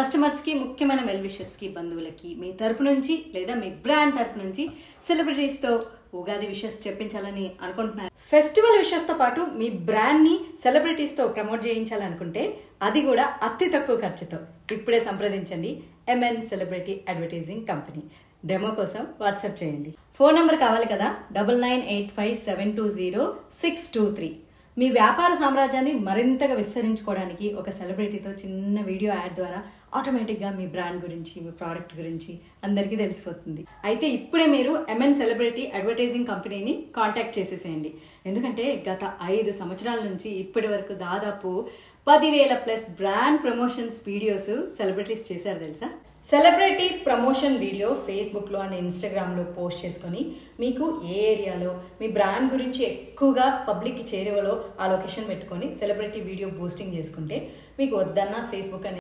Customers కి, ముఖ్యమైన well wishers కి, బంధువులకి మీ తరపు నుంచి లేదా మీ బ్రాండ్ తరపు నుంచి సెలబ్రిటీస్ తో ఉగాది విషెస్ చెప్పించాలని అనుకుంటున్నారు. ఫెస్టివల్ విషెస్ తో పాటు మీ బ్రాండ్ ని సెలబ్రిటీస్ తో ప్రమోట్ చేయించాలనుకుంటే అది కూడా అతి తక్కువ ఖర్చుతో ఇప్పుడే సంప్రదించండి MN celebrity advertising company. Demo కోసం వాట్సాప్ చేయండి. ఫోన్ నంబర్ కావాలి కదా, 9985720623. మీ వ్యాపార సామ్రాజ్యాన్ని మరింతగా విస్తరించుకోవడానికి ఒక సెలబ్రిటీతో చిన్న వీడియో యాడ్ ద్వారా ఆటోమేటిక్గా మీ బ్రాండ్ గురించి, మీ ప్రోడక్ట్ గురించి అందరికీ తెలిసిపోతుంది. అయితే ఇప్పుడే మీరు MN సెలబ్రిటీ అడ్వర్టైజింగ్ కంపెనీని కాంటాక్ట్ చేసేసేయండి. ఎందుకంటే గత 5 సంవత్సరాల నుంచి ఇప్పటి వరకు దాదాపు 10,000+ బ్రాండ్ ప్రమోషన్స్ వీడియోస్ సెలబ్రిటీస్ చేశారు తెలుసా. సెలబ్రిటీ ప్రమోషన్ వీడియో ఫేస్బుక్లో అండ్ ఇన్స్టాగ్రామ్లో పోస్ట్ చేసుకొని మీకు ఏ ఏరియాలో మీ బ్రాండ్ గురించి ఎక్కువగా పబ్లిక్కి చేరేవలో ఆ లొకేషన్ పెట్టుకొని సెలబ్రిటీ వీడియో బూస్టింగ్ చేసుకుంటే మీకు వద్దన్న ఫేస్బుక్